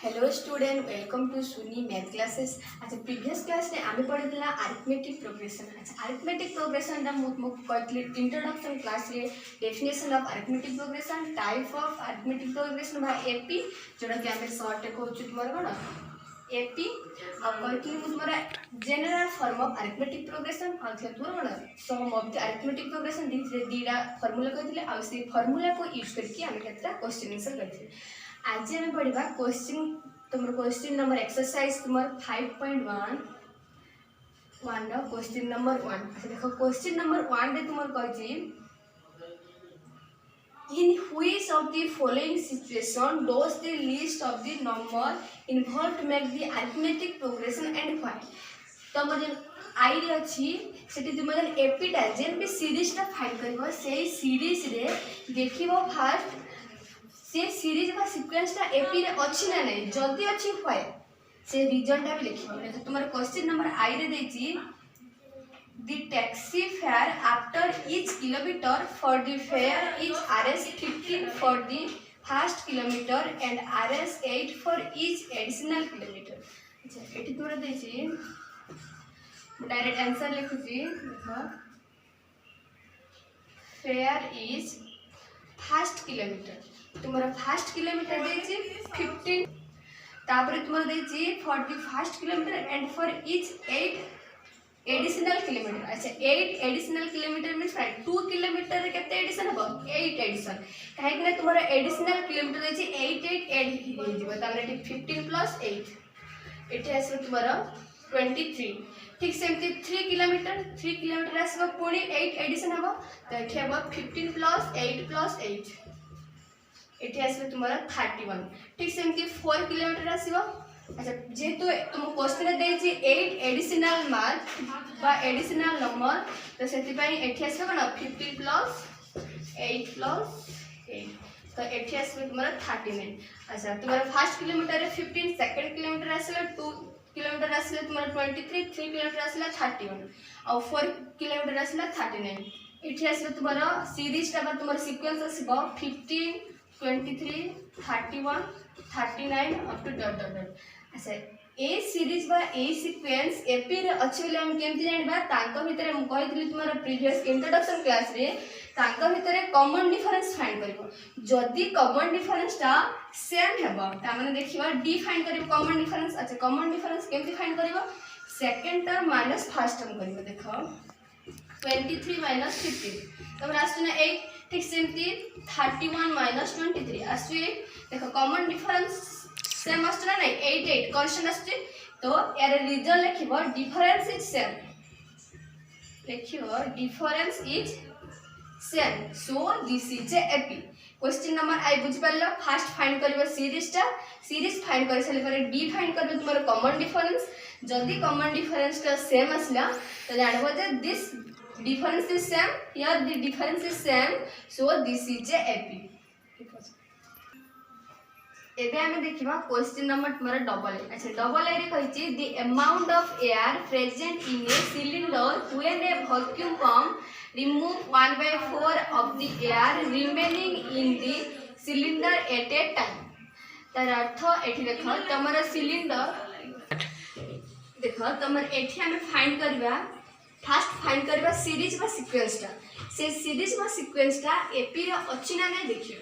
Hello student welcome to सुनी math classes. अच्छा previous class रे आमे पढ़ितला अरिथमेटिक प्रोग्रेशन। अच्छा अरिथमेटिक प्रोग्रेशन दा मु कहतली इंट्रोडक्शन क्लास रे definition of arithmetic progression, type of arithmetic progression बा एपी जोड़ा कि आमे शॉर्ट को तुमर कोन एपी और कहतली तुमरा general form of arithmetic progression और तुमर कोन sum of the arithmetic progression दीटा फार्मूला कहतले आ से फार्मूला को यूज करके आमे केतना क्वेश्चन आंसर करथि। आज हमें पढ़ा क्वेश्चन तुम क्वेश्चन नंबर एक्सरसाइज तुम 5.1 क्वेश्चन नंबर 1। अच्छा देखो क्वेश्चन नंबर 1 रे तुम कहि in which of the following situation does the list of the number involve to make the arithmetic progression and why. तुम जन आई रे अछि सेठी तुम जन एपी टा जेन भी सीरीज टा फाइंड करबो सेही सीरीज रे देखिबो फास्ट से सीरीज बा सीक्वेंस टा एपी रे अछि ना नहीं जल्दी अछि व्हाई से रीजन टा भी लिखिबो। तो तुम्हारा क्वेश्चन नंबर आई रे देछि the taxi fare after each kilometre for the fare is RS 15 for the first kilometre and RS 8 for each additional kilometre. अच्छा एठी तोरा देछि डायरेक्ट आंसर लिखुछि देखो फेयर इज फर्स्ट किलोमीटर तुम्हारा फर्स्ट किलोमीटर देछि 15 तापर तुम्हारा देछि for the first kilometre and for each 8 additional kilometre. अच्छा 8 एडिशनल किलोमीटर मींस 2 किलोमीटर रे केते एडिशन हबो 8 एडिशन काहे कि तुम्हारा एडिशनल किलोमीटर देछि 8 8 ऐड हो जिवो तापर 15 प्लस 8 एठी आसबो तुम्हारा 23। ठीक सेमती 3 किलोमीटर आसबो पुणी 8 एडिशन हबो तो एठी हबो 15 प्लस 8 प्लस 8 एठी आसबो तुम्हारा 31। ठीक सेमती 4 किलोमीटर आसीबो। अच्छा जेहेतु तुम क्वेश्चन देछि 8 एडिशनल मार्क बा एडिशनल नंबर तो सेति पई एठी आसबो ना 15 प्लस 8 प्लस 8 तो एठी आसबो तुम्हारा 39। अच्छा तुम्हारा फर्स्ट किलोमीटर रे 15 सेकंड किलोमीटर आसला 2 किलोमीटर आसला तुम्हारा 23 3 किलोमीटर आसला 31 और 4 किलोमीटर आसला 39। एठी आसबो तुम्हारा सीरीज टा बा तुम्हारा सीक्वेंस आसबो 15 23 31 39 up to dot dot dot. अच्छा ए सीरीज बा ए सीक्वेंस एपी रे अछि बोले हम केमति जानबा तांको भितरे हम कहितली तुम्हारा प्रीवियस इंट्रोडक्शन क्लास रे तांको भितरे कॉमन डिफरेंस फाइंड करबो जदी कॉमन डिफरेंस टा सेम हेबो ता माने देखिबा डी फाइंड करबो कॉमन डिफरेंस। अच्छा कॉमन डिफरेंस केमति फाइंड करबो second term minus first term करबो देखो 23 माइनस 15 तब आसु ना 8। ठीक सेमती 31 माइनस 23 आसु देखो कॉमन डिफरेंस सेम आसु ना नहीं 8 8 कांस्टेंट आसु तो यार रिजल्ट लिखिबो डिफरेंस इज सेम लिखिबो difference is same so this is a AP. Question number I बुझ पालो फर्स्ट फाइंड करबो सीरीज फाइंड कर साले पर डी फाइंड करबो तुम्हारा कॉमन डिफरेंस जदी कॉमन डिफरेंस का सेम आसला तो जानबो जे this difference is same here the difference is same so this is a AP। एबे हमें देखिबा क्वेश्चन नंबर तुम्हारा डबल ए। अच्छा डबल ए रे कहिछि the amount of air present in a cylinder when a vacuum pump remove 1/4 of the air remaining in the cylinder at a time. तार अर्थ एठी देखो तमरा सिलिंडर देखो तमर एठी हमें फाइंड करबा फास्ट फाइंड करबा सीरीज बा सीक्वेंस टा से सीरीज बा सीक्वेंस टा एपी रे अछि ना नै देखियो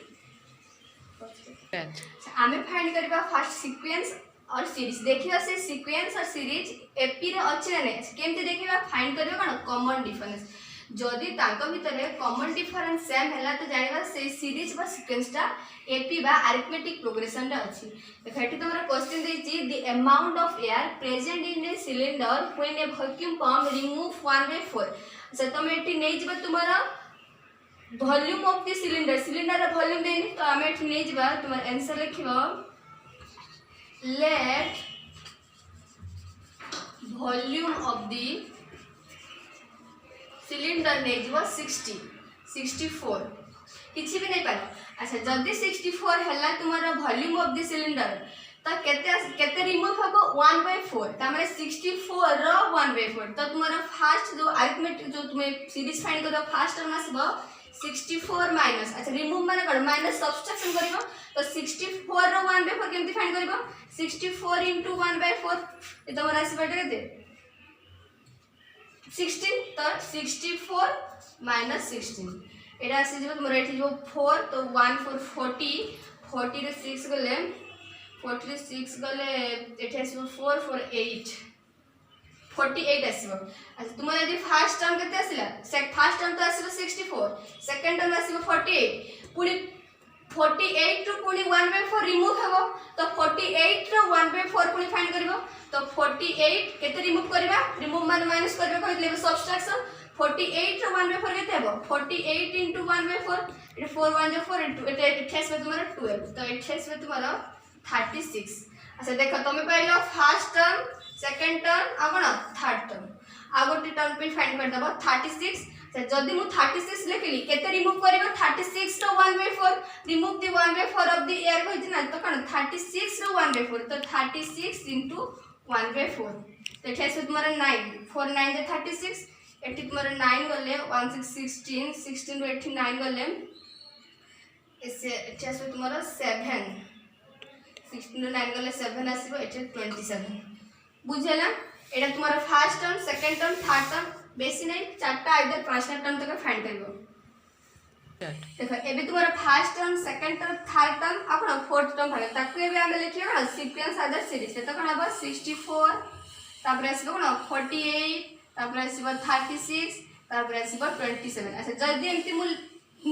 हमें फाइंड करबा फास्ट सीक्वेंस और सीरीज देखियो से सीक्वेंस और सीरीज एपी रे अछि ना नै केमते देखिबा फाइंड करबा कोन कॉमन डिफरेंस जदी तांको भितरे कॉमन डिफरेंस सेम हैला तो जानिबा से सीरीज बा सीक्वेंस टा एपी बा अरिथमेटिक प्रोग्रेशन टा अछि। देखो एठी तमरा क्वेश्चन देछि the amount of air present in a cylinder when a vacuum pump remove 1/4। अच्छा तुम एठी नै जिबा तुम्हारा वॉल्यूम ऑफ द सिलिंडर रा वॉल्यूम देनी तो हम एठी नै जिबा तुम्हारा आंसर लिखिबो let volume of the cylinder नै जिबो 64 किछि भी नै पालो। अच्छा जदी 64 हल्ला तुम्हारा वॉल्यूम ऑफ द सिलिंडर तो केते रिमूव हबो 1/4 ता माने 64 रो 1/4 तो तुम्हारा फास्ट जो अरिथमेटिक जो तुम्हें सीरीज फाइंड करो फास्ट टर्म आसबो 64 माइनस अच्छा रिमूव माने कोन माइनस सब्सट्रैक्शन करिवो तो 64 रो 1/4 केमति फाइंड करिवो 64 * 1/4 ए तमरा आसी बटे केते 16 तो 64 माइनस 16 एटा आसी जब तुमरा एठी जो 4 तो 1 4 40 40 रे 6 गले 40 रे 6 गले एठी आसी 4 4 8 48 आसीबो अच्छा तुम यदि फर्स्ट टर्म केते आसिला फर्स्ट टर्म तो आसीबो 64 सेकंड टर्म आसीबो 48 पुनी 48 रो पुनी 1/4 रिमूव हेबो तो 48 रो 1/4 पुनी फाइंड करबो तो 48 केते रिमूव करबा रिमूव मान माइनस करबो कहले सब्सट्रैक्शन 48 रो 1/4 केते हेबो 48 * 1/4 इट 4 1 जो 4 इनटू एटे 28 में तुम्हारा 12 तो 28 में तुम्हारा 36 अच्छा देखो तुम पाइलो फर्स्ट टर्म सेकंड टर्म आ कोन थर्ड टर्म आ गोटे टर्म पे फाइंड कर दबो 36 जदि मु 36 लिखली केते रिमूव करबो 36 रो 1/4 remove the 1/4 of the air कहित ना तो कोन 36 रो 1/4 तो 36 * 1/4 तो एठे तुम्हारा 9 4 9 जे 36 एठी तुम्हारा 9 गले 1 6 16 16 रो 89 गले इसे एठे तुम्हारा 7 16 रो 9 गले 7 आसीबो एठे 27 बुझेला एटा तुम्हारा first term second term third term बेसी नहीं चारटा इधर पांचटा टर्म तक फाइंड करिवो देखो एबे तुम्हारा first term second term third term आ कोन फोर्थ टर्म फाइंड ताकू एबे हमें लिखियो ना सीक्वेंस अदर सीरीज तो कोन अब 64 तापर आसीबो कोन 48 तापर आसीबो 36 तापर आसीबो 27 अच्छा जल्दी एमती मु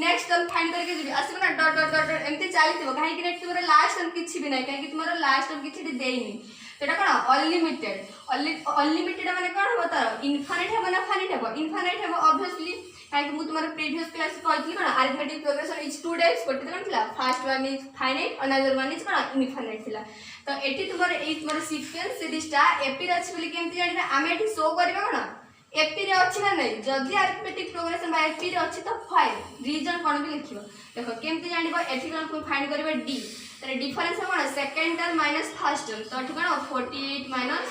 नेक्स्ट टर्म फाइंड करके जीबी आसीबो ना डॉट डॉट डॉट एमती चलीथिबो काहे कि तुम्हारा लास्ट टर्म किछि भी नहीं काहे कि तुम्हारा लास्ट टर्म किछि देइनी एटा कोन अनलिमिटेड अनलिमिटेड माने कोन हो तार इनफिनिट है माने फाइनाइट है इनफिनिट है ऑब्वियसली काहे कि मु तुम्हारा प्रीवियस क्लास कहथि कोन arithmetic progression is two types गोटे कोन थिला first one is finite another one is कोन इनफिनिट थिला तो एटी तुम्हारा ए तुम्हारा सीक्वेंस सीरीजटा एपी रे अछि बोली केमति जानिबा आमे एटी शो करबा कोन एपी रे अछि ना नहीं जदी अरिथमेटिक प्रोग्रेशन बा एपी रे अछि तो फाइल रीजन कोन भी लिखिबो देखो केमति जानिबा एटी कोन फाइंड करबा डी तर डिफरेंस है कोन second term minus first term तो एटी कोन 48 माइनस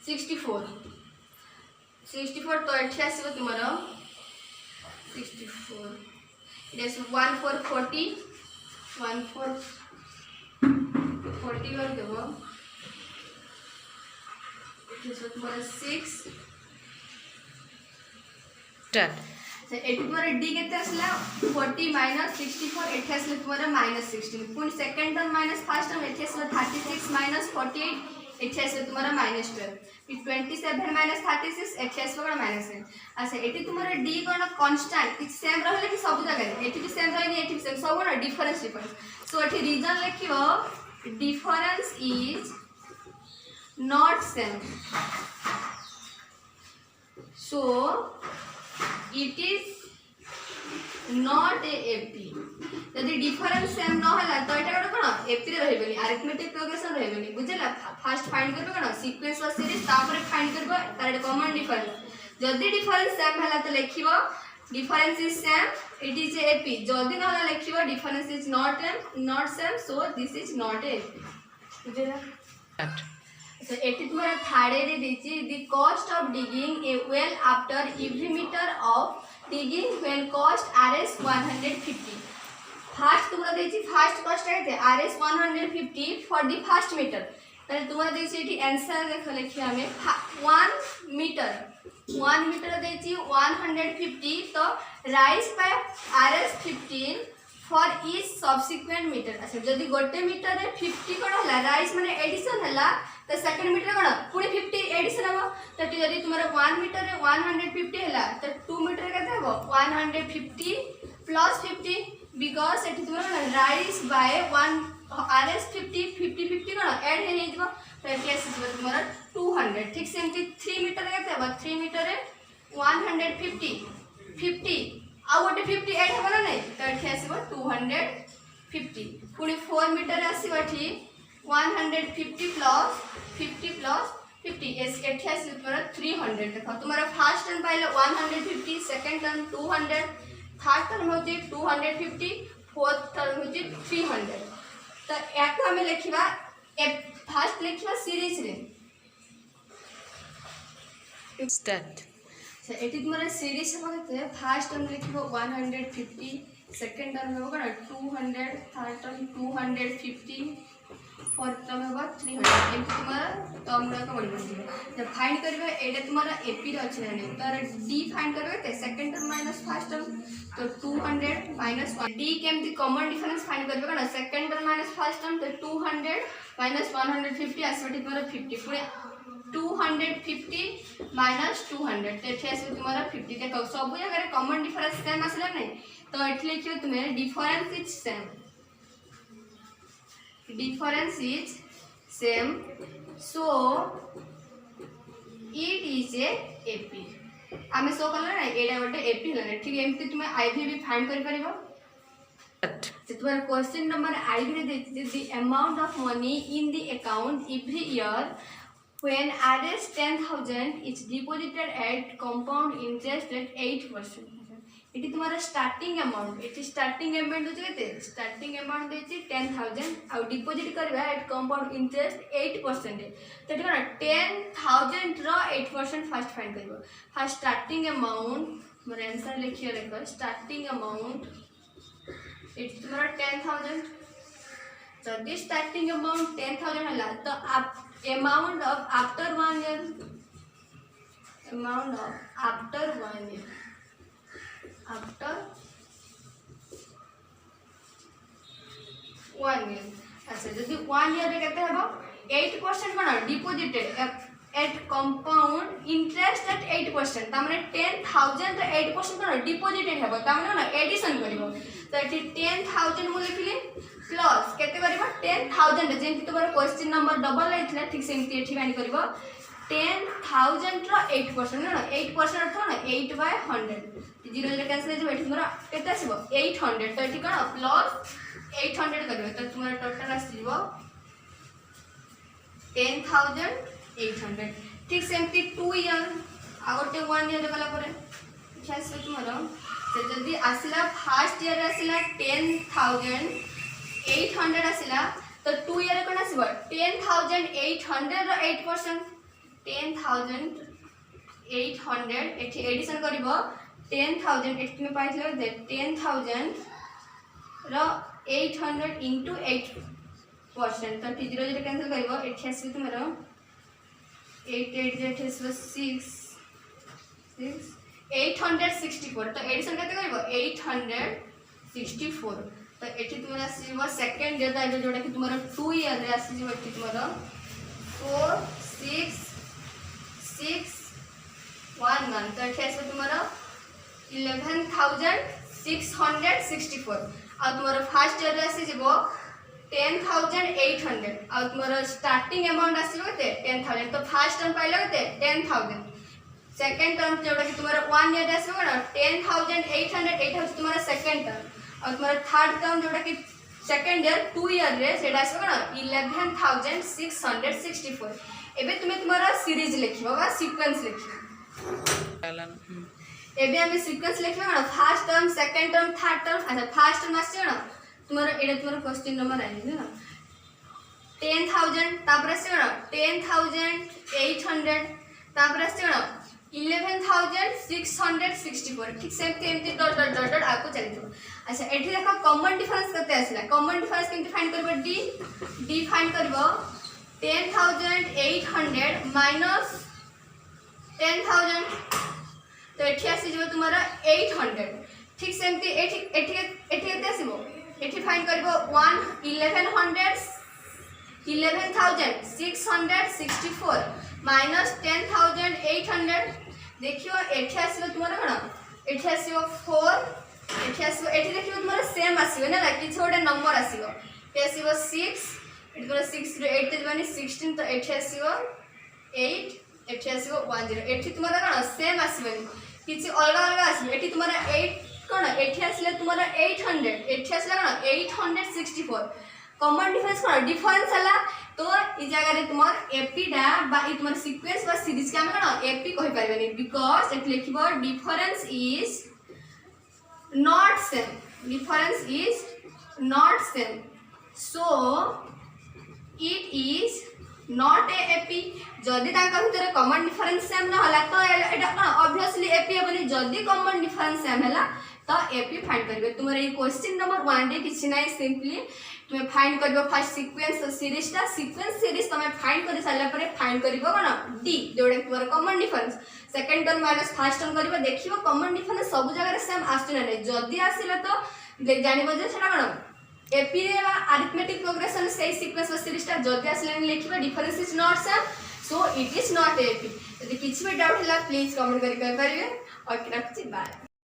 64 64 तो एठी आसीबो तुमरो 64 इट इज 1 4 40 1 4 40 कर देबो इट इज तुमरो 6 स्टार्ट से एटी तुम्हारा डी केते असला 40 माइनस 64 एठी असला तुम्हारा माइनस 16 पुन second term minus first term एठी असला 36 माइनस 48 एठी असला तुम्हारा माइनस 12 27 माइनस 36 एठी असला माइनस 8 अच्छा एठी तुम्हारा डी कोन कांस्टेंट कि सेम रहले कि सब जगह एठी भी सेम रहनी एठी भी सेम सब ना डिफरेंस सो एठी रीजन लिखिबो difference is not same so it is not a AP यदि डिफरेंस सेम न होला तो एटा कोन एपी रे रहबेनी अरिथमेटिक प्रोग्रेशन रहबेनी बुझला फर्स्ट फाइंड करबो कोन सीक्वेंस व सीरीज तापर फाइंड करबो तार कॉमन डिफरेंस यदि डिफरेंस सेम होला तो लिखिबो difference is same it is AP जल्दी न होला लिखिबो difference is not same so this is not a बुझला so एटी तुम्हारा थर्ड रे देछि the cost of digging a well after every metre of digging when cost RS 150 first तुम्हारा देछि फर्स्ट कॉस्ट है RS 150 for the first metre ताले तुम्हारा देछि एटी आंसर देख लिखि हमें 1 मीटर देछि 150 तो rise by RS 15 for each subsequent metre अच्छा जदि गोटे मीटर रे 50 कोन हला राइज माने एडिशन हला तो सेकंड मीटर कोन पुनी 50 एडिशन हबो तो जदि तुम्हारा 1 मीटर रे 150 हला तो 2 मीटर केते हबो 150 प्लस 50 बिकॉज़ एठी तुम्हारा rise by 1 RS 50 50 50 cone add हे जइबो तो एठी आसीबो तुम्हारा 200 ठीक सेमती 3 मीटर केते हबो 3 मीटर रे 150 50 आ गोटे 50 ऐड हबो ना नहीं तो एठी आसीबो 250 पुनी 4 मीटर आसीबो एठी 150 प्लस 50 एठी आसीबो तुम्हारा 300 देखो तुम्हारा first term pilo 150 second term 200 third term होची 250 फोर्थ टर्म होची 300 तो याको हमें लिखिबा फर्स्ट लिखिबा सीरीज रे स्टार्ट एटी तुम्हारा सीरीज हम कहते फर्स्ट टर्म लिखो 150, सेकंड टर्म होगा ना 200, थर्ड टर्म 250, फोर्थ टर्म होगा 300। एमती तुम्हारा टर्म गुड़ाक बढ़ी बढ़ जब फाइंड करबे एटा तुम्हारा एपी रे अछि ना नहीं तार डी फाइंड करबे ते second term minus first term तो 200 माइनस 1 डी केमती कॉमन डिफरेंस फाइंड करबे ना second term minus first term तो 200 माइनस 150 आसबे तुम्हारा 50 पुणे 250 माइनस 200 तो एठी आसबे तुम्हारा 50 देखो सब जगह रे कॉमन डिफरेंस सेम आसला नहीं तो एठी लिखियो तुमे difference is same, difference is same, so it is a AP। आमे सो कलर ना एटा गोटे AP हला ठीक एमती तुमे IV भी फाइंड कर परिबो। से तुम्हारा क्वेश्चन नंबर IV रे देछि the amount of money in the account every year when Rs 10,000 is deposited at compound interest at 8%। इटी तुम्हारा स्टार्टिंग अमाउंट इटी स्टार्टिंग अमाउंट होचे केते स्टार्टिंग अमाउंट देछि 10,000 आ डिपॉजिट करबा एट कंपाउंड इंटरेस्ट 8% तो एटा 10,000 रो 8% फर्स्ट फाइंड करबो। First starting amount मोर answer लिखियो देखो starting amount it तुम्हारा 10,000 जदी स्टार्टिंग अमाउंट 10,000 हला तो amount of after 1 year amount of after 1 year after 1 year अच्छा जदि 1 ईयर रे केते हेबो 8% कोन deposited at compound interest at 8% ता माने 10,000 रे 8% कोन डिपॉजिटेड हेबो ता माने ना एडिशन करिवो तो एठी 10,000 मु लिखिली प्लस केते करिवो 10,000 जेंति तोर क्वेश्चन नंबर डबल आइथिला ठीक सेमति एठी बानी करिवो 10,000 रो 8% ना 8% अर्थ ना 8/100 जीरो जीरो कैंसिल हो एठी तोरा केते आसीबो 800 तो एठी कोन प्लस 800 करबे तो तुम्हारा टोटल आसीबो 10,800 ठीक सेमति 2 ईयर आ गोटे 1 ईयर गला परे ठीक आसीबो तुम्हारा से जदी आसीला फर्स्ट ईयर आसीला 10,800 आसीला तो 2 ईयर कोन आसीबो 10,800 रो 8% 10,800 एठी एडिशन करिवो 10,000 एठी में पाइथिलो जे 10,000 रो 800 into 8% तो टी 0 0 कैंसिल करिवो एठी आसी तुमरो 8 8 जे एठी 6 864 तो एडिशन केते करिवो 864 तो एठी तुमरा आसीबो सेकंड ईयर दा जोडा कि तुमरो 2 ईयर रे आसीबो एठी तुमरो 4 6 6 1 1 तो एठी आसीबो तुमरो 11,664 आ तुम्हारा फर्स्ट ईयर आसी जीवो 10,800 आ तुम्हारा स्टार्टिंग अमाउंट आसी केते 10,000 तो फर्स्ट टर्म पाइलो केते 10,000 सेकंड टर्म जोडा कि तुम्हारा 1 ईयर आसीबो ना 10,800 एटा तुम्हारा सेकंड टर्म आ तुम्हारा थर्ड टर्म जोडा कि सेकंड ईयर 2 ईयर रे सेटा आसीबो ना 11,664 एबे तुमे तुम्हारा सीरीज लिखिबो बा सीक्वेंस लिखिबो एबे हमें सीक्वेंस लिखबा ना first term second term third term अच्छा फर्स्ट टर्म आसी ना तुम्हारा एटा तुम्हारा क्वेश्चन नंबर आइ ना 10,000 तापर आसी ना 10,800 तापर आसी ना 11,664 ठीक सेमती एमती डॉट डॉट डॉट डॉट आको चली जो अच्छा एठी देखो कॉमन डिफरेंस करते आसीला कॉमन डिफरेंस केमती फाइंड करबो डी फाइंड करबो 10,800 माइनस 10,000 तो एठी आसी जो तुम्हारा 800 ठीक सेमती एठी एठी एठी केते आसीबो एठी फाइंड करबो 11,664 माइनस 10,800 देखियो एठी आसीबो तुम्हारा कोन एठी आसीबो 4 एठी आसीबो एठी देखियो तुम्हारा सेम आसीबो ना कि छोटे नंबर आसीबो एठी आसीबो 6 एठी तुम्हारा 6 रे 8 ते जबानी 16 तो एठी आसीबो 8 एठी आसीबो 10 एठी तुम्हारा कोन सेम आसीबो किछि अलग अलग आसीबो एठी तुम्हारा 8 कोन एठी आसीले तुम्हारा 800 एठी आसीले कोन 864 कॉमन डिफरेंस कोन डिफरेंस हला तो ई जगह रे तुमार एपी डा बा ई तुमार सीक्वेंस बा सीरीज के हम कोन एपी कहि परबेनी बिकॉज़ एठी लिखिबो difference is not same difference is not same, so it is not a AP जदि तांका भितर कॉमन डिफरेंस सेम न होला तो एटा कोन ऑब्वियसली एपी हेबनी जदि कॉमन डिफरेंस सेम होला तो एपी फाइंड करबे तुमरे ये क्वेश्चन नंबर 1 रे किछि नै सिंपली तुम फाइंड करबो फर्स्ट सीक्वेंस सीरीज तुम फाइंड कर सारा पर फाइंड करबो कोन डी जोडे तुमर common difference second term minus first term करबो देखिबो कॉमन डिफरेंस सब जगह रे सेम आस्ति नै जदि आसिला तो जानिबो जे सेटा कोन एपी रे अरिथमेटिक प्रोग्रेशन से सीक्वेंस सीरीज ता जदि आसिला लिखबो difference is not same so it is not AP यदि किछि भी डाउट होला प्लीज कमेंट करि कर परिबे और रखछि बाय।